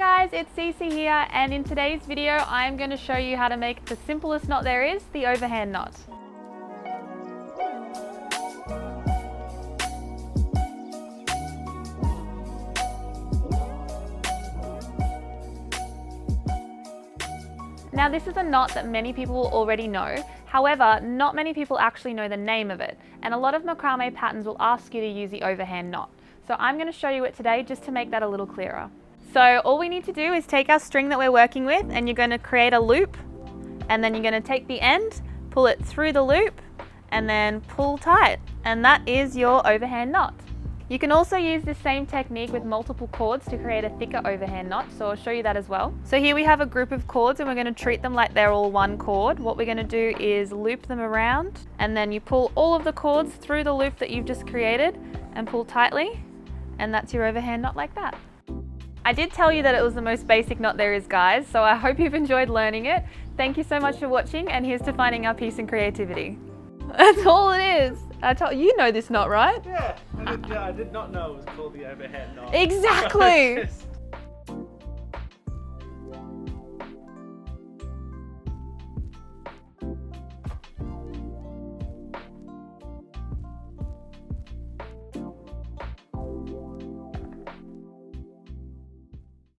guys, it's Cece here, and in today's video I'm going to show you how to make the simplest knot there is, the overhand knot. Now this is a knot that many people will already know, however not many people actually know the name of it, and a lot of macrame patterns will ask you to use the overhand knot. So I'm going to show you it today just to make that a little clearer. So all we need to do is take our string that we're working with, and you're going to create a loop, and then you're going to take the end, pull it through the loop, and then pull tight, and that is your overhand knot. You can also use this same technique with multiple cords to create a thicker overhand knot, so I'll show you that as well. So here we have a group of cords and we're going to treat them like they're all one cord. What we're going to do is loop them around, and then you pull all of the cords through the loop that you've just created and pull tightly, and that's your overhand knot like that. I did tell you that it was the most basic knot there is, guys, so I hope you've enjoyed learning it. Thank you so much for watching, and here's to finding our peace and creativity. That's all it is. You know this knot, right? Yeah, I did not know it was called the overhand knot. Exactly.